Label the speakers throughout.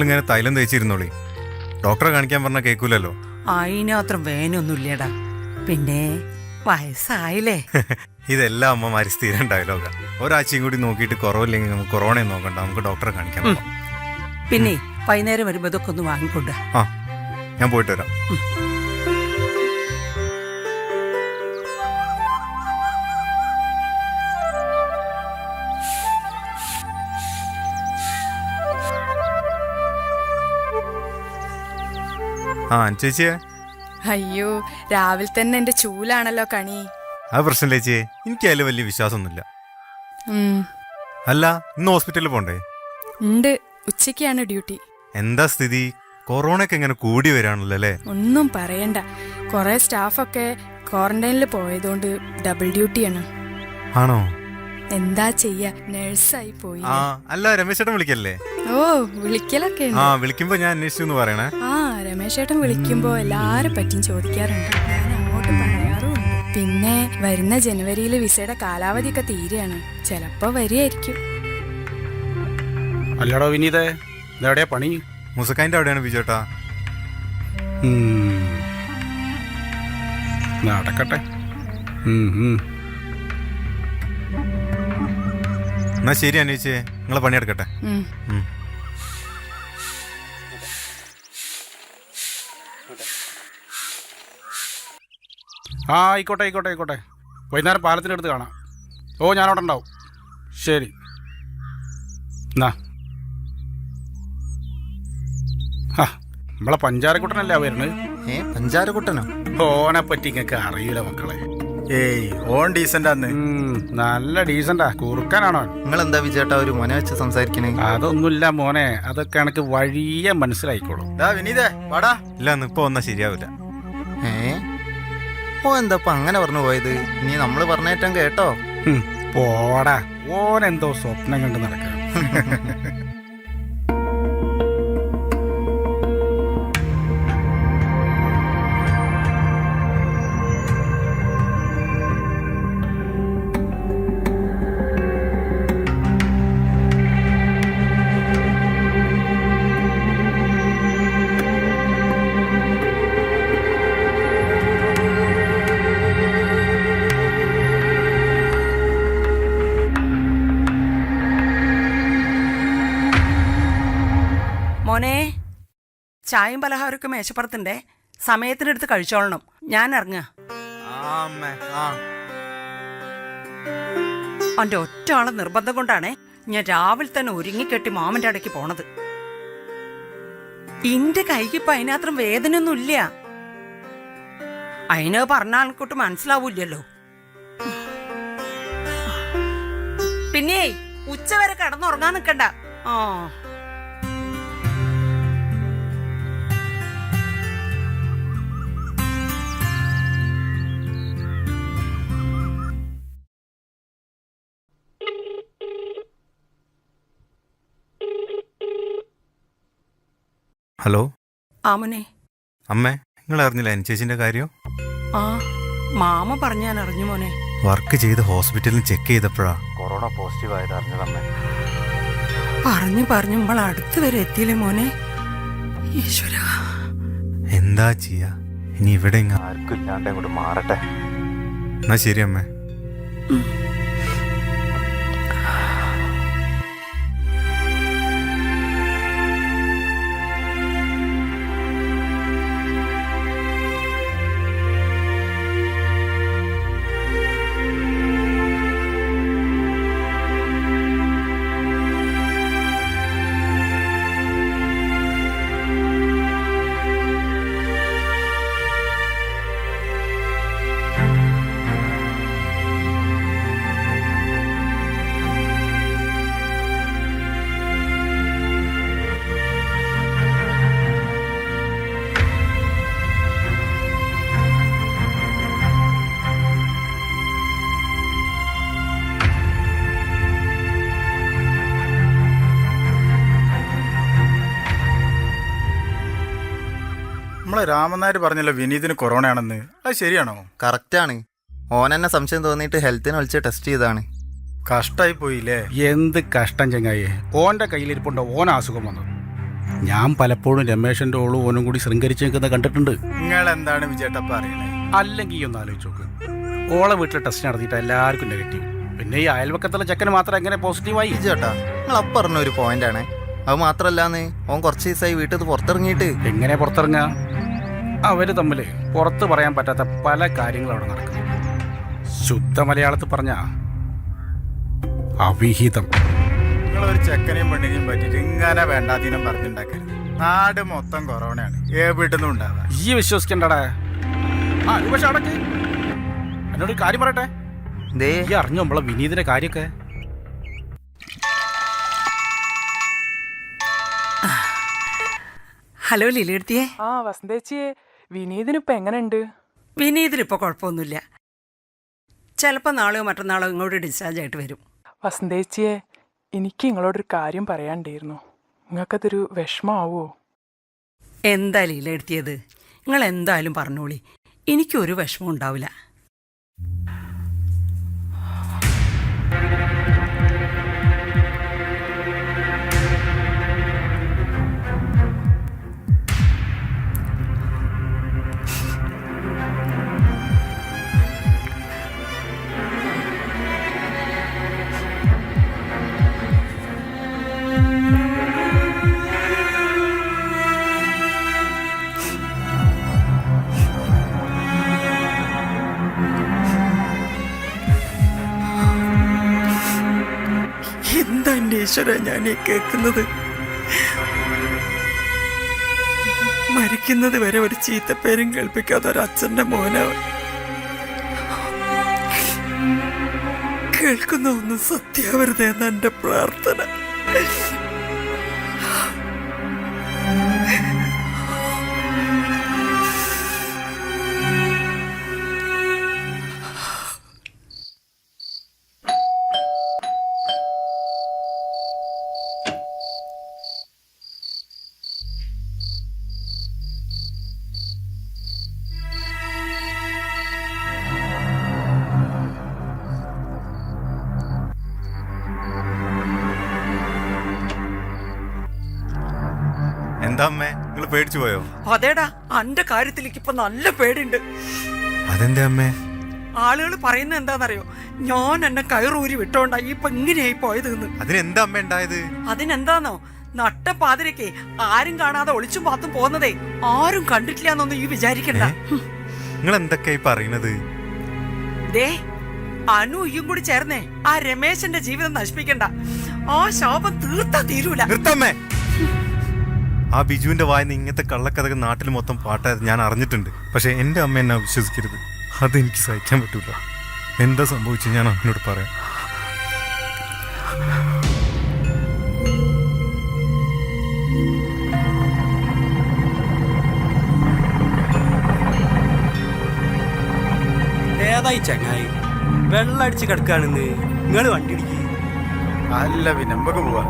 Speaker 1: നിങ്ങളിങ്ങനെ തൈലം തേച്ചിരുന്നോളി. ഡോക്ടറെ കാണിക്കാൻ പറഞ്ഞാൽ കേൾക്കൂലല്ലോ.
Speaker 2: അതിനത്ര വേനൊന്നുമില്ലടാ. പിന്നെ വയസ്സായില്ലേ.
Speaker 1: ഇതെല്ലാം അമ്മമാര് സ്ഥിരം ഡയലോഗാ. ഒരാഴ്ചയും കൂടി നോക്കിയിട്ട് കുറവില്ലെങ്കിൽ നമുക്ക് കൊറോണയും നോക്കണ്ട, നമുക്ക് ഡോക്ടറെ കാണിക്കാൻ പോകാം.
Speaker 2: പിന്നെ വൈകുന്നേരം വരുമ്പോ ഇതൊക്കെ ഒന്ന് വാങ്ങിക്കൊണ്ട.
Speaker 1: ആ, ഞാൻ പോയിട്ട് വരാം. ആ ചേച്ചിയെ.
Speaker 3: അയ്യോ, രാവിലെ തന്നെ എന്റെ ചൂലാണല്ലോ കണി.
Speaker 1: ആ പ്രശ്നമില്ല ചേച്ചിയെ, എനിക്ക് അതിൽ വലിയ വിശ്വാസമൊന്നുമില്ല. അല്ല, ഇന്ന് ഹോസ്പിറ്റലിൽ പോണ്ടേ?
Speaker 3: ഉണ്ട്, ഉച്ചയ്ക്കാണ് ഡ്യൂട്ടി.
Speaker 1: എന്താ സ്ഥിതി? കൊറോണയൊക്കെ ഇങ്ങനെ കൂടി വരാണല്ലോ അല്ലേ?
Speaker 3: ഒന്നും പറയണ്ട, കൊറേ സ്റ്റാഫൊക്കെ ക്വാറന്റൈനിൽ പോയതുകൊണ്ട് ഡബിൾ ഡ്യൂട്ടിയാണ്.
Speaker 1: ആണോ?
Speaker 3: എന്താ ചെയ്യാ, നഴ്സായി പോയി.
Speaker 1: ആ, അല്ല രമേശ് ചേട്ടൻ വിളിക്കല്ലേ?
Speaker 3: ഓ, വിളിക്കലൊക്കെ
Speaker 1: ആ, വിളിക്കുമ്പോ ഞാൻ അന്വേഷിച്ചു പറയണേ.
Speaker 3: ആ, രമേശ് ചേട്ടൻ വിളിക്കുമ്പോ എല്ലാരെ പറ്റിയും ചോദിക്കാറുണ്ട്, ഞാൻ അങ്ങോട്ട് പറയാറുമുണ്ട്. പിന്നെ വരുന്ന ജനുവരിയിൽ വിസയുടെ കാലാവധിയൊക്കെ തീരെയാണ്, ചിലപ്പോ വരികയായിരിക്കും.
Speaker 4: അല്ലടോ വിനീതേ, ഇതെവിടെയാ പണി?
Speaker 1: മുസക്കാൻ്റെ അവിടെയാണ് ബിജുട്ടാ.
Speaker 4: നടക്കട്ടെ.
Speaker 1: എന്നാ ശരി അന്വേഷിച്ചേ, നിങ്ങളെ പണിയെടുക്കട്ടെ.
Speaker 4: ആ, ആയിക്കോട്ടെ ആയിക്കോട്ടെ ആയിക്കോട്ടെ. വൈകുന്നേരം പാലത്തിനടുത്ത് കാണാം. ഓ, ഞാനവിടെ ഉണ്ടാവും. ശരി. എന്നാ ആ, നമ്മളെ പഞ്ചാരക്കുട്ടനല്ലേ വരുന്നത്?
Speaker 5: പഞ്ചാരക്കുട്ടനോ?
Speaker 4: ഓനെ പറ്റി ഇങ്ങക്ക് അറിയില്ല മക്കളെ.
Speaker 5: ഏയ്, ഓൺ ഡീസൻ്റാന്ന്.
Speaker 4: നല്ല ഡീസൻ്റാ. കുറുക്കാനാണോ?
Speaker 5: നിങ്ങളെന്താ വിജയേട്ടാ ഒരു മോനെ വെച്ച് സംസാരിക്കണേ?
Speaker 4: അതൊന്നുമില്ല മോനെ, അതൊക്കെ എനിക്ക് വഴിയെ മനസ്സിലായിക്കോളും.
Speaker 5: വിനീതേ വാടാ.
Speaker 1: ഇല്ല, ഇപ്പൊ വന്നാ ശരിയാവില്ല.
Speaker 5: ഓ, എന്താ അങ്ങനെ പറഞ്ഞു പോയത്? ഇനി നമ്മള് പറഞ്ഞേറ്റം കേട്ടോ?
Speaker 4: പോടാ, ഓനെന്തോ സ്വപ്നം കണ്ട് നടക്കാം.
Speaker 2: മോനെ, ചായയും പലഹാരമൊക്കെ മേശപ്പുറത്തുണ്ടേ, സമയത്തിനടുത്ത് കഴിച്ചോളണം. ഞാൻ ഇറങ്ങാ. അവന്റെ ഒറ്റ ആളെ നിർബന്ധം കൊണ്ടാണേ ഞാൻ രാവിലെ തന്നെ ഒരുങ്ങിക്കെട്ടി മാമന്റെ അടയ്ക്ക് പോണത്. ഇന്റെ കൈക്കിപ്പോ അതിനത്രയും വേദനയൊന്നും ഇല്ല. അതിന് പറഞ്ഞ ആൾക്കൂട്ട് മനസ്സിലാവൂല്ലോ. പിന്നെ ഉച്ചവരെ കിടന്നുറങ്ങാൻ നിക്കണ്ട. ആ,
Speaker 1: ഹലോ.
Speaker 2: ആമനെ.
Speaker 1: അമ്മേ, നിങ്ങൾ അറിഞ്ഞില്ല ചേച്ചിന്റെ കാര്യം?
Speaker 2: ആ, മാമ പറഞ്ഞ ഞാൻ അറിഞ്ഞു മോനെ.
Speaker 1: വർക്ക് ചെയ്ത് ഹോസ്പിറ്റലിൽ ചെക്ക് ചെയ്തപ്പോഴാ കൊറോണ പോസിറ്റീവ് ആയത് അറിഞ്ഞതമ്മേ.
Speaker 2: പറഞ്ഞു നമ്മൾ അടുത്ത് വരെ എത്തിയില്ലേ മോനെ. ഈശ്വര,
Speaker 1: എന്താ ചെയ്യാ? ഇനി ഇവിടെ ആർക്കും ഇല്ലാണ്ട് അങ്ങോട്ട് മാറട്ടെ. എന്നാ ശരി അമ്മേ.
Speaker 5: നമ്മളെ രാമനായർ പറഞ്ഞല്ലോ വിനീതിന് കൊറോണ ആണെന്ന്. അത് ശരിയാണോ? കറക്റ്റാണ്. ഓനെന്നെ സംശയം തോന്നിയിട്ട് ഹെൽത്തിന് വിളിച്ച് ടെസ്റ്റ് ചെയ്താണ്. കഷ്ടായി പോയില്ലേ?
Speaker 4: എന്ത് കഷ്ടം ചെങ്ങായി. ഓന്റെ കയ്യിലിരിപ്പുണ്ടോ ഓൻ അസുഖം വന്നു. ഞാൻ പലപ്പോഴും രമേശൻ്റെ ഓളും ഓനും കൂടി ശൃംഗരിച്ച് നിൽക്കുന്ന കണ്ടിട്ടുണ്ട്.
Speaker 5: നിങ്ങൾ എന്താണ് വിജയേട്ട പറയണേ?
Speaker 4: അല്ലെങ്കിൽ ഈ ഒന്ന് ആലോചിച്ച് നോക്ക്, ഓളെ വീട്ടിൽ ടെസ്റ്റ് നടത്തിയിട്ട് എല്ലാവർക്കും നെഗറ്റീവ്, പിന്നെ ഈ അയൽവക്കത്തുള്ള ചെക്കന് മാത്രം എങ്ങനെ പോസിറ്റീവായി?
Speaker 5: വിജയേട്ടാ നിങ്ങൾ പറഞ്ഞ ഒരു പോയിന്റാണ്. അത് മാത്രല്ലാന്ന് ഓൻ കുറച്ച് ദിവസമായി വീട്ടിൽ നിന്ന് പുറത്തിറങ്ങിയിട്ട്.
Speaker 4: എങ്ങനെ പുറത്തിറങ്ങാ? അവര് തമ്മിൽ പുറത്ത് പറയാൻ പറ്റാത്ത പല കാര്യങ്ങളും അവിടെ നടക്കുന്നു. ശുദ്ധ മലയാളത്തിൽ പറഞ്ഞ അവിഹിതം.
Speaker 5: നിങ്ങളൊരു ചെക്കനെയും പെണ്ണിനെയും പറ്റിയിട്ട് ഇങ്ങനെ വേണ്ടാതീനം പറഞ്ഞിട്ടുണ്ടാക്കരുത്. നാട് മൊത്തം കൊറോണയാണ്, എവിടുന്നും ഉണ്ടാവാ.
Speaker 4: ഈ വിശ്വസിക്കണ്ടടാ. ആ ഇത് പക്ഷെ അടക്ക്, എന്നോട് കാര്യം പറയട്ടെ. ഈ അറിഞ്ഞു നമ്മളെ വിനീതിന്റെ കാര്യമൊക്കെ?
Speaker 2: ഹലോ ലീലെടുത്തിയേ.
Speaker 6: ആ വസന്തേച്ചിയെ, വിനീതിനിപ്പോ എങ്ങനെയുണ്ട്?
Speaker 2: വിനീതിനിപ്പോൾ കുഴപ്പമൊന്നുമില്ല. ചിലപ്പോൾ നാളെയോ മറ്റന്നാളോ ഇങ്ങോട്ട് ഡിസ്ചാർജ് ആയിട്ട് വരും.
Speaker 6: വസന്തേച്ചിയെ, എനിക്ക് നിങ്ങളോടൊരു കാര്യം പറയാണ്ടായിരുന്നു. നിങ്ങൾക്കതൊരു വിഷമാവോ?
Speaker 2: എന്താ ലീലെടുത്തിയത്? നിങ്ങൾ എന്തായാലും പറഞ്ഞോളി, എനിക്കൊരു വിഷമം ഉണ്ടാവില്ല. എന്താ എൻ്റെ ഈശ്വര ഞാൻ ഈ കേൾക്കുന്നത്? മരിക്കുന്നത് വരെ ഒരു ചീത്തപ്പേരും കേൾപ്പിക്കാത്ത ഒരു അച്ഛൻ്റെ മോനാവൻ. കേൾക്കുന്ന ഒന്നും സത്യാവരുതെന്ന എൻ്റെ പ്രാർത്ഥന.
Speaker 1: എന്താ അമ്മേ, നിങ്ങൾ പേടിച്ചു പോയോ?
Speaker 2: അതേടാ, അന്റെ കാര്യത്തിലേക്ക് ഇപ്പൊ നല്ല പേടിയുണ്ട്.
Speaker 1: അതെന്താ അമ്മേ?
Speaker 2: ആളുകൾ പറയുന്നത് എന്താണെന്നറിയോ? ഞാൻ എന്നെ കയറൂരി വിട്ടോണ്ടാ ഇപ്പൊ ഇങ്ങനെയായി പോയത്.
Speaker 1: അതിനെന്താ അമ്മ ഉണ്ടായത്?
Speaker 2: അതിനെന്താന്നോ, നട്ടപ്പാതിരക്കെ ആരും കാണാതെ ഒളിച്ചും പാത്തും പോകുന്നതേ ആരും കണ്ടിട്ടില്ല എന്നൊന്നും ഈ വിചാരിക്കണ്ട.
Speaker 1: നിങ്ങൾ എന്തൊക്കെയായി പറയുന്നത്?
Speaker 2: ദേ, അനു ഇയും കൂടി ചേർന്നേ ആ രമേശന്റെ ജീവിതം നശിപ്പിക്കണ്ട. ആ ശാപം തീർത്താ തീരൂല.
Speaker 1: നിർത്തമ്മേ. ആ ബിജുവിന്റെ വായന ഇങ്ങനത്തെ കള്ളക്കഥകൾ നാട്ടിൽ മൊത്തം പാട്ടായത് ഞാൻ അറിഞ്ഞിട്ടുണ്ട്. പക്ഷെ എൻ്റെ അമ്മ എന്നെ വിശ്വസിക്കരുത്. അതെനിക്ക് സഹിക്കാൻ പറ്റൂല. എന്താ സംഭവിച്ചു ഞാൻ അമ്മയോട് പറയാം.
Speaker 7: ഏതായി ചങ്ങായി വെള്ളടിച്ച് കിടക്കാണെന്ന്? നിങ്ങൾ വണ്ടി ഇടിക്ക്.
Speaker 5: അല്ല പിന്നെ നമുക്ക് പോവാ.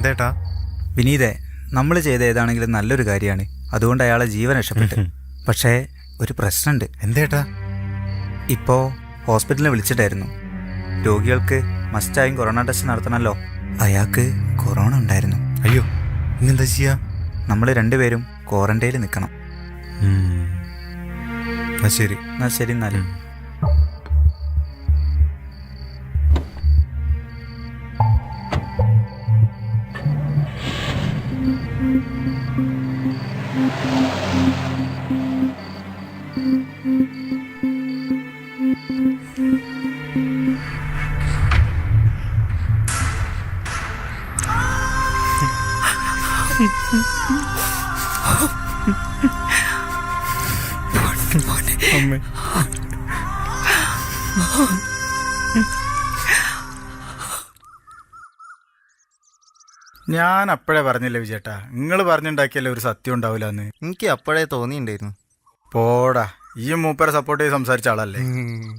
Speaker 1: എന്തേട്ടാ?
Speaker 8: വിനീതേ, നമ്മൾ ചെയ്ത ഏതാണെങ്കിലും നല്ലൊരു കാര്യമാണ്. അതുകൊണ്ട് അയാളെ ജീവൻ രക്ഷപ്പെട്ടു. പക്ഷേ ഒരു പ്രശ്നമുണ്ട്.
Speaker 1: എന്തേട്ടാ?
Speaker 8: ഇപ്പോൾ ഹോസ്പിറ്റലിൽ വിളിച്ചിട്ടായിരുന്നു. രോഗികൾക്ക് മസ്റ്റായും കൊറോണ ടെസ്റ്റ് നടത്തണമല്ലോ. അയാൾക്ക് കൊറോണ ഉണ്ടായിരുന്നു.
Speaker 1: അയ്യോ, ഇന്നെന്താ ചെയ്യാ?
Speaker 8: നമ്മൾ രണ്ടുപേരും ക്വാറന്റൈനിൽ നിൽക്കണം.
Speaker 1: എന്നാ ശരി.
Speaker 8: എന്നാൽ ശരി. എന്നാലും
Speaker 1: അമ്മേ,
Speaker 5: ഞാൻ അപ്പോഴേ പറഞ്ഞില്ലേ വിജയേട്ടാ, നിങ്ങൾ പറഞ്ഞുണ്ടാക്കിയല്ലേ ഒരു സത്യം ഉണ്ടാവില്ല എന്ന്.
Speaker 8: എനിക്ക് അപ്പോഴേ തോന്നിയിട്ടുണ്ടായിരുന്നു.
Speaker 5: പോടാ, ഈ മൂപ്പരെ സപ്പോർട്ട് ചെയ്ത് സംസാരിച്ച ആളല്ലേ.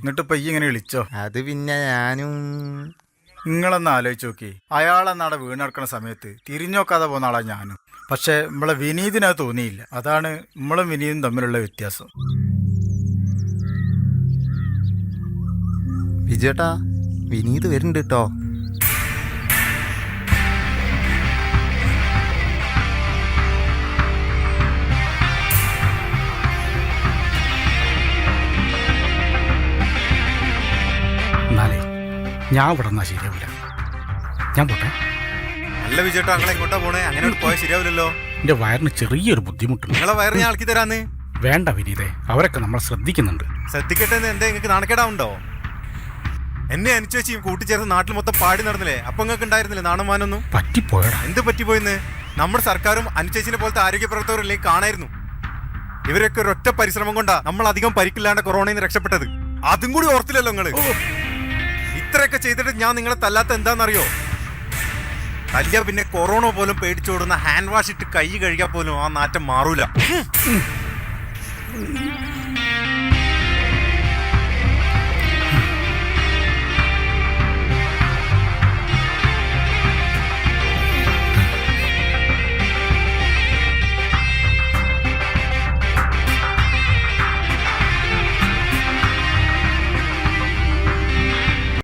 Speaker 5: എന്നിട്ടിപ്പോ ഈ ഇങ്ങനെ വിളിച്ചോ?
Speaker 8: അത് പിന്നെ ഞാനും
Speaker 5: നിങ്ങളൊന്ന് ആലോചിച്ച് നോക്കി. അയാളെന്നാടെ വീണെടുക്കണ സമയത്ത് തിരിഞ്ഞു നോക്കാതെ പോകുന്ന ആളാ ഞാനും. പക്ഷെ നമ്മളെ വിനീതിനത് തോന്നിയില്ല. അതാണ് നമ്മളും വിനീതും തമ്മിലുള്ള വ്യത്യാസം.
Speaker 8: വിജയേട്ടാ, വിനീത് വരുന്നുണ്ട് കേട്ടോ.
Speaker 4: എന്നാലേ ഞാൻ ഇവിടെ നിന്നാ ശരിയാവില്ല. ഞാൻ പോട്ടെ.
Speaker 1: അല്ല വിജയേട്ടാ, ഞങ്ങളെ എങ്ങോട്ടാ പോണേ? അങ്ങനെ പോയാൽ ശരിയാവില്ലല്ലോ.
Speaker 4: എൻ്റെ വയറിന് ചെറിയൊരു ബുദ്ധിമുട്ടുണ്ട്.
Speaker 1: നിങ്ങളെ വയറ് ഞാൻ ആൾക്കി തരാന്ന്.
Speaker 4: വേണ്ട വിനീതേ, അവരൊക്കെ നമ്മൾ ശ്രദ്ധിക്കുന്നുണ്ട്.
Speaker 1: ശ്രദ്ധിക്കട്ടെ എന്ന് എന്താ നിങ്ങൾക്ക് നാണക്കേടാവുണ്ടോ? എന്നെ അനുചേച്ചിയും കൂട്ടിച്ചേർത്ത് നാട്ടിൽ മൊത്തം പാടി നടന്നില്ലേ? അപ്പൊ നിങ്ങൾക്ക് ഉണ്ടായിരുന്നില്ലേ നാണമാനൊന്നും?
Speaker 4: പറ്റിപ്പോയടാ.
Speaker 1: എന്ത് പറ്റിപ്പോയിന്ന്? നമ്മുടെ സർക്കാരും അനുചേച്ചിനെ പോലത്തെ ആരോഗ്യ പ്രവർത്തകരിലേക്ക് കാണായിരുന്നു. ഇവരൊക്കെ ഒരൊറ്റ പരിശ്രമം കൊണ്ടാ നമ്മൾ അധികം പരിക്കില്ലാണ്ട് കൊറോണയിൽ നിന്ന് രക്ഷപ്പെട്ടത്. അതും കൂടി ഓർത്തില്ലല്ലോ നിങ്ങള്. ഇത്രയൊക്കെ ചെയ്തിട്ട് ഞാൻ നിങ്ങളെ തല്ലാത്ത എന്താണെന്നറിയോ? തല്ലിയ പിന്നെ കൊറോണ പോലും പേടിച്ചോടുന്ന ഹാൻഡ് വാഷ് ഇട്ട് കൈ കഴുകിയാൽ പോലും ആ നാറ്റം മാറൂല.